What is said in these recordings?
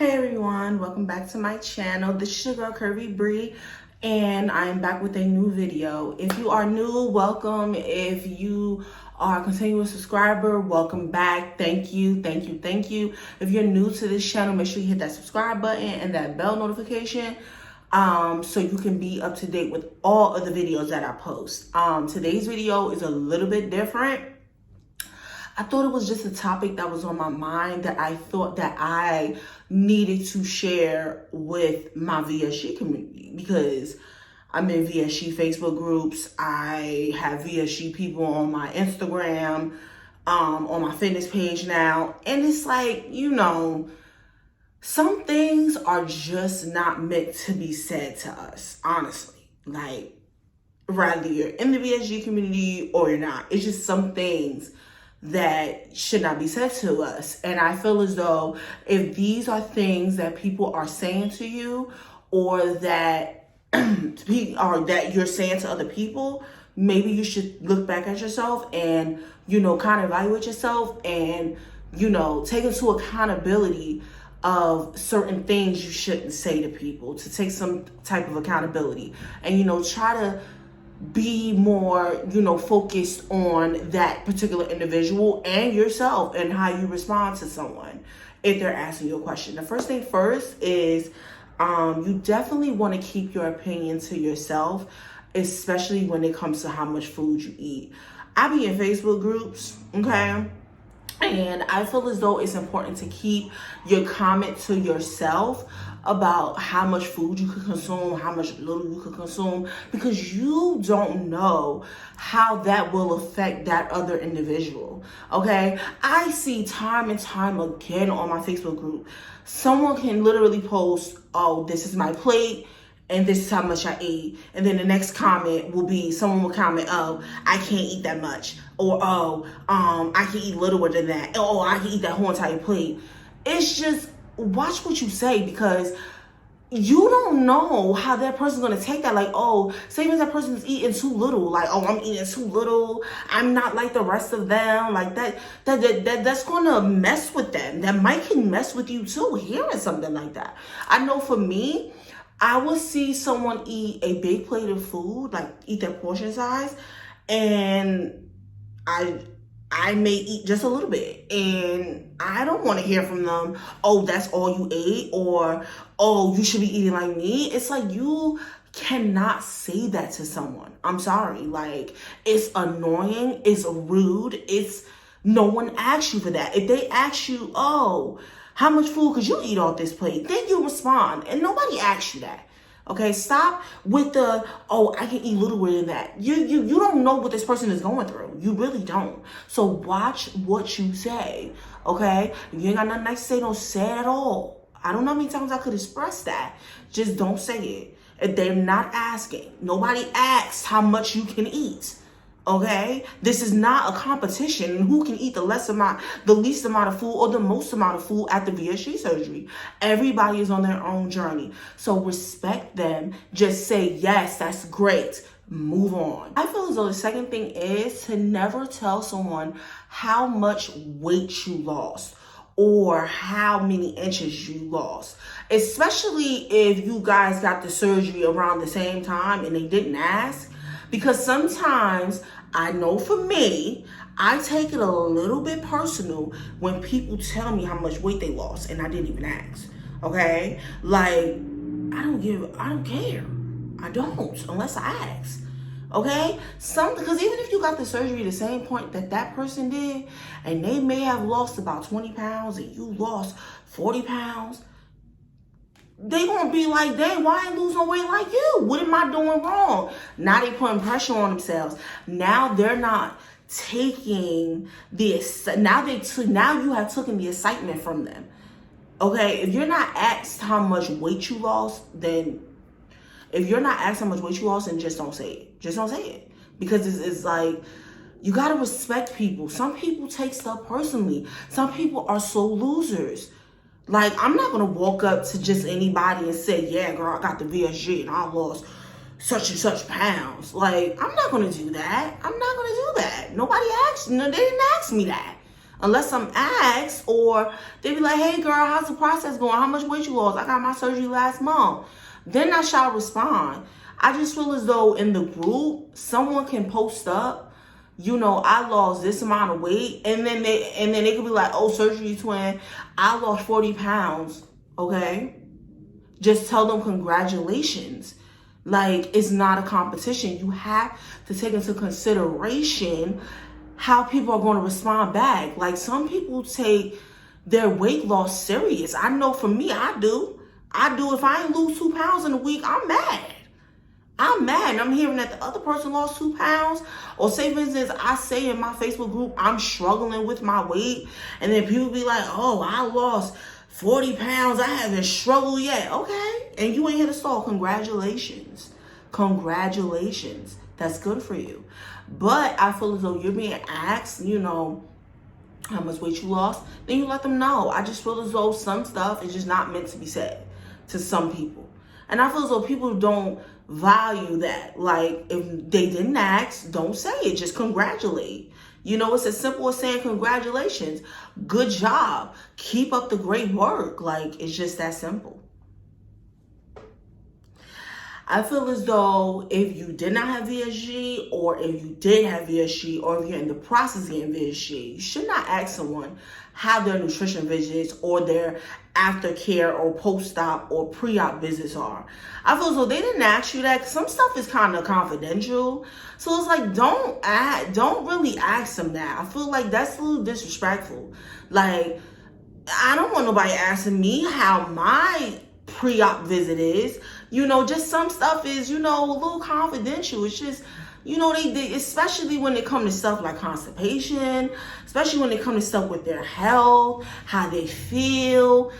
Hey everyone, welcome back to my channel. This is your girl Curvy Bree, and I am back with a new video. If you are new, welcome. If you are a continuous subscriber, welcome back. Thank you. If you're new to this channel, make sure you hit that subscribe button and that bell notification so you can be up to date with all of the videos that I post. Today's video is a little bit different. I thought it was just a topic that was on my mind that I thought that I needed to share with my VSG community, because I'm in VSG Facebook groups. I have VSG people on my Instagram, on my fitness page now. And it's like, some things are just not meant to be said to us, honestly. Like, whether you're in the VSG community or you're not, it's just some things that should not be said to us. And I feel as though if these are things that people are saying to you, or that that you're saying to other people, maybe you should look back at yourself and kind of evaluate yourself and take into accountability of certain things you shouldn't say to people, to take some type of accountability and try to be more, focused on that particular individual and yourself and how you respond to someone if they're asking you a question. The first thing first is you definitely want to keep your opinion to yourself, especially when it comes to how much food you eat. I be in Facebook groups, okay? And I feel as though it's important to keep your comment to yourself about how much food you could consume, how much little you could consume, because you don't know how that will affect that other individual, okay? I see time and time again on my Facebook group, someone can literally post, oh, this is my plate, and this is how much I ate. And then the next comment will be, someone will comment, oh, I can't eat that much. Or, oh, I can eat littler than that. Oh, I can eat that whole entire plate. It's just, watch what you say, because you don't know how that person's going to take that. Like, oh, say if that person's eating too little. Like, oh, I'm eating too little. I'm not like the rest of them. Like that's going to mess with them. That might can mess with you too, hearing something like that. I know for me, I would see someone eat a big plate of food, like eat their portion size, and I may eat just a little bit, and I don't want to hear from them, oh, that's all you ate, or, oh, you should be eating like me. It's like, you cannot say that to someone. I'm sorry. Like, it's annoying. It's rude. No one asks you for that. If they ask you, oh, how much food could you eat off this plate? Then you respond, and nobody asks you that. Okay, stop with the, oh, I can eat littler than that. You don't know what this person is going through. You really don't. So watch what you say, okay? If you ain't got nothing nice to say, don't say it at all. I don't know how many times I could express that. Just don't say it. If they're not asking, nobody asks how much you can eat. Okay, this is not a competition. Who can eat the least amount of food or the most amount of food at the VSG surgery? Everybody is on their own journey. So respect them. Just say, yes, that's great. Move on. I feel as though the second thing is to never tell someone how much weight you lost or how many inches you lost, especially if you guys got the surgery around the same time and they didn't ask. Because sometimes, I know for me, I take it a little bit personal when people tell me how much weight they lost and I didn't even ask, okay? Like, I don't care. I don't, unless I ask, okay? Because even if you got the surgery the same point that person did, and they may have lost about 20 pounds and you lost 40 pounds, they gonna be like, dang, why ain't lose no weight like you? What am I doing wrong? Now they putting pressure on themselves. Now they're not taking now you have taken the excitement from them. Okay, if you're not asked how much weight you lost, then just don't say it. Just don't say it. Because it's like, you gotta respect people. Some people take stuff personally. Some people are so losers. Like, I'm not going to walk up to just anybody and say, yeah, girl, I got the VSG and I lost such and such pounds. Like, I'm not going to do that. I'm not going to do that. Nobody asked, they didn't ask me that. unless I'm asked, or they be like, hey girl, how's the process going? How much weight you lost? I got my surgery last month. Then I shall respond. I just feel as though in the group, someone can post up, I lost this amount of weight, and then they could be like, oh, surgery twin, I lost 40 pounds. Okay? Just tell them congratulations. Like, it's not a competition. You have to take into consideration how people are going to respond back. Like, some people take their weight loss serious. I know for me, I do. If I ain't lose 2 pounds in a week, I'm mad. And I'm hearing that the other person lost 2 pounds. Or say, for instance, I say in my Facebook group, I'm struggling with my weight. And then people be like, oh, I lost 40 pounds. I haven't struggled yet. Okay. And you ain't hit a stall. Congratulations. That's good for you. But I feel as though you're being asked, how much weight you lost. Then you let them know. I just feel as though some stuff is just not meant to be said to some people. And I feel as though people don't value that. Like, if they didn't ask, don't say it. Just congratulate. It's as simple as saying congratulations. Good job. Keep up the great work. Like, it's just that simple. I feel as though if you did not have VSG, or if you did have VSG, or if you're in the process of getting VSG, you should not ask someone how their nutrition visits or their aftercare or post-op or pre-op visits are. I feel as though they didn't ask you that, because some stuff is kind of confidential. So it's like, don't really ask them that. I feel like that's a little disrespectful. Like, I don't want nobody asking me how my pre-op visit is. Just some stuff is, a little confidential. It's just, they especially when it comes to stuff like constipation, especially when it comes to stuff with their health, how they feel,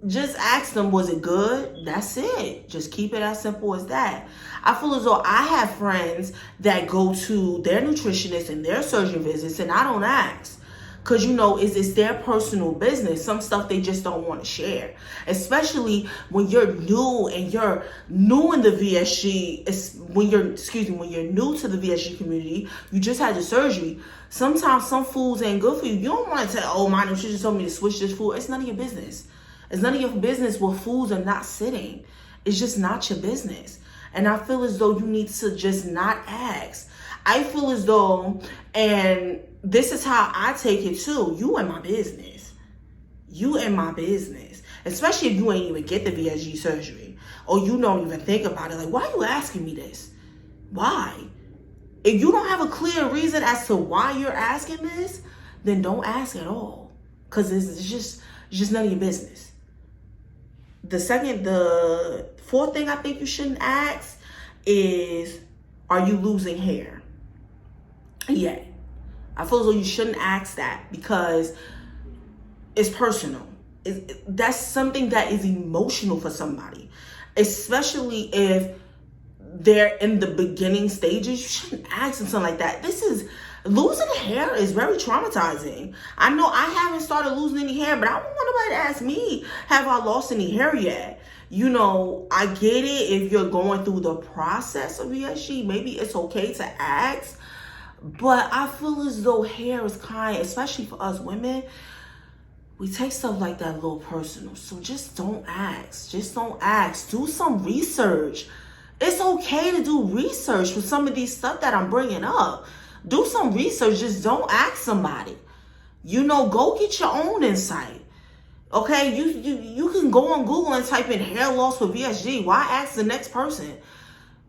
just ask them, was it good? That's it. Just keep it as simple as that. I feel as though I have friends that go to their nutritionist and their surgeon visits, and I don't ask. Because, it's their personal business. Some stuff they just don't want to share. Especially when you're new and you're new in the VSG. When you're new to the VSG community, you just had the surgery. Sometimes some foods ain't good for you. You don't want to tell, oh, my nutritionist told me to switch this food. It's none of your business. It's none of your business where foods are not sitting. It's just not your business. And I feel as though you need to just not ask. I feel as though, and this is how I take it too, you in my business. Especially if you ain't even get the VSG surgery, or you don't even think about it. Like, why are you asking me this? Why? If you don't have a clear reason as to why you're asking this, then don't ask at all. Because it's just none of your business. The fourth thing I think you shouldn't ask is, are you losing hair? Yeah. I feel as though you shouldn't ask that, because it's personal. That's something that is emotional for somebody, especially if they're in the beginning stages. You shouldn't ask them something like that. Losing hair is very traumatizing. I know I haven't started losing any hair, but I don't want nobody to ask me, have I lost any hair yet? I get it if you're going through the process of VSG. Maybe it's okay to ask. But I feel as though hair is especially for us women, we take stuff like that a little personal. So just don't ask. Do some research. It's okay to do research for some of these stuff that I'm bringing up. Do some research. Just don't ask somebody. Go get your own insight. Okay, you can go on Google and type in hair loss for VSG. Why ask the next person?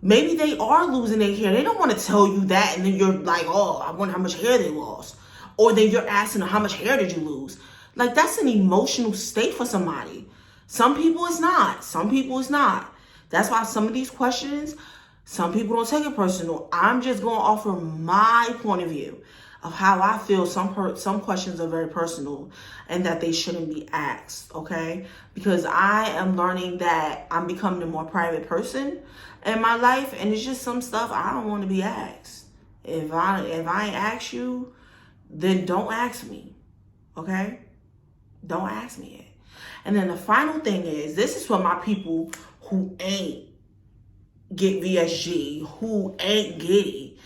Maybe they are losing their hair. They don't want to tell you that, and then you're like, oh, I wonder how much hair they lost. Or then you're asking them, how much hair did you lose? Like, that's an emotional state for somebody. Some people it's not. That's why some of these questions, some people don't take it personal. I'm just going to offer my point of view of how I feel some questions are very personal and that they shouldn't be asked, okay? Because I am learning that I'm becoming a more private person in my life, and it's just some stuff I don't want to be asked. If I ain't ask you, then don't ask me, okay? Don't ask me it. And then the final thing is, this is for my people who ain't get VSG, who ain't get it.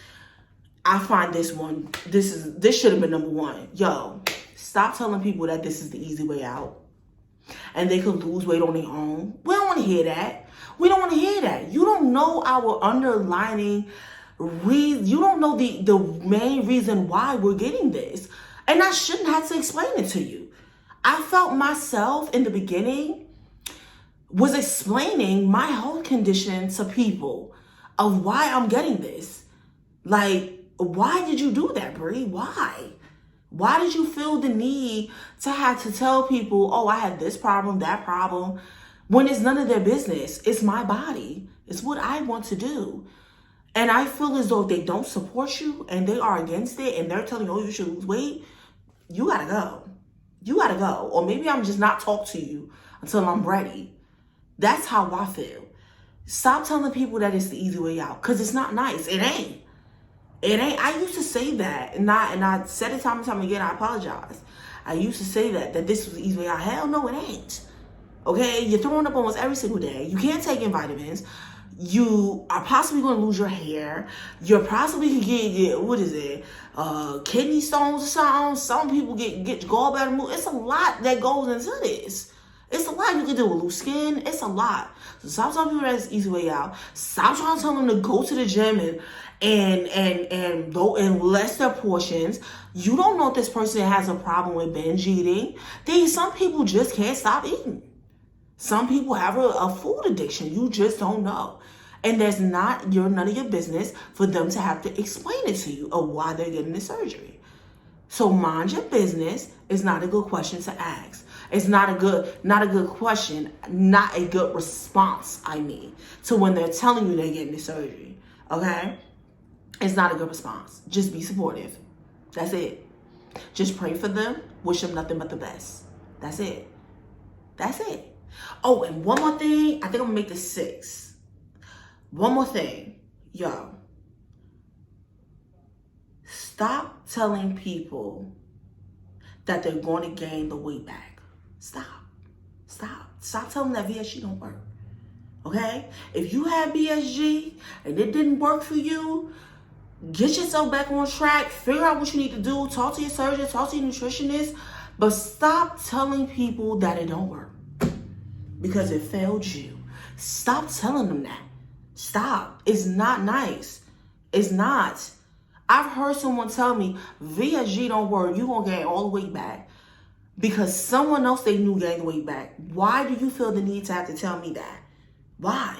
I find this should have been number one. Yo, stop telling people that this is the easy way out and they could lose weight on their own. We don't want to hear that. We don't want to hear that. You don't know our underlining reason. You don't know the main reason why we're getting this. And I shouldn't have to explain it to you. I felt myself in the beginning was explaining my health condition to people of why I'm getting this. Like, why did you do that, Brie? Why? Why did you feel the need to have to tell people, oh, I had this problem, that problem, when it's none of their business? It's my body. It's what I want to do. And I feel as though if they don't support you and they are against it and they're telling you, oh, you should lose weight, you gotta go. You gotta go. Or maybe I'm just not talk to you until I'm ready. That's how I feel. Stop telling people that it's the easy way out, because it's not nice. It ain't. It ain't. I used to say that, and I said it time and time again. I apologize. I used to say that this was the easy way out. Hell no, it ain't. Okay, you're throwing up almost every single day. You can't take in vitamins. You are possibly going to lose your hair. You're possibly going to get what is it? Kidney stones or something. Some people get gallbladder removed. It's a lot that goes into this. It's a lot you can do with loose skin. It's a lot. So stop telling people that's the easy way out. Stop trying to tell them to go to the gym and go and less their portions. You don't know if this person has a problem with binge eating. Some people just can't stop eating. Some people have a food addiction. You just don't know. And none of your business for them to have to explain it to you of why they're getting the surgery. So mind your business is not a good question to ask. It's not a good question, not a good response, to when they're telling you they're getting the surgery. Okay? It's not a good response. Just be supportive. That's it. Just pray for them. Wish them nothing but the best. That's it. That's it. Oh, and one more thing. I think I'm gonna make this 6. One more thing. Yo. Stop telling people that they're going to gain the weight back. Stop telling them that VSG don't work. Okay? If you had BSG and it didn't work for you, get yourself back on track. Figure out what you need to do. Talk to your surgeon. Talk to your nutritionist. But stop telling people that it don't work because it failed you. Stop telling them that. Stop. It's not nice. It's not. I've heard someone tell me, VSG don't work. You're going to gain all the weight back because someone else they knew gained weight back. Why do you feel the need to have to tell me that? Why?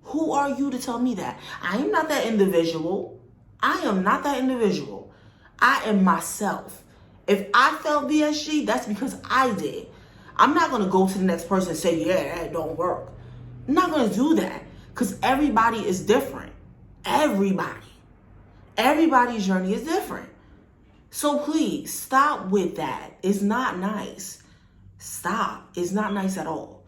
Who are you to tell me that? I am not that individual. I am not that individual. I am myself. If I felt VSG, that's because I did. I'm not going to go to the next person and say, yeah, that don't work. I'm not going to do that because everybody is different. Everybody's journey is different. So please stop with that. It's not nice. Stop. It's not nice at all.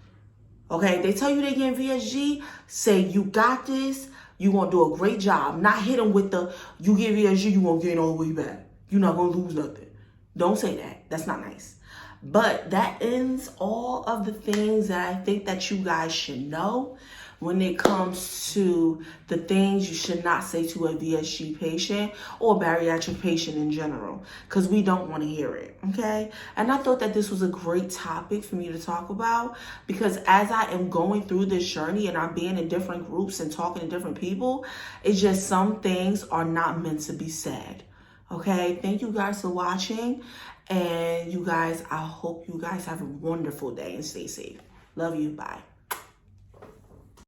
Okay? They tell you they get VSG. Say, you got this. You're going to do a great job. Not hit them with you get VSG, you're going to gain all the way back. You're not going to lose nothing. Don't say that. That's not nice. But that ends all of the things that I think that you guys should know when it comes to the things you should not say to a VSG patient or a bariatric patient in general, because we don't want to hear it, okay? And I thought that this was a great topic for me to talk about because as I am going through this journey and I'm being in different groups and talking to different people, it's just some things are not meant to be said, okay? Thank you guys for watching. And you guys, I hope you guys have a wonderful day and stay safe. Love you. Bye.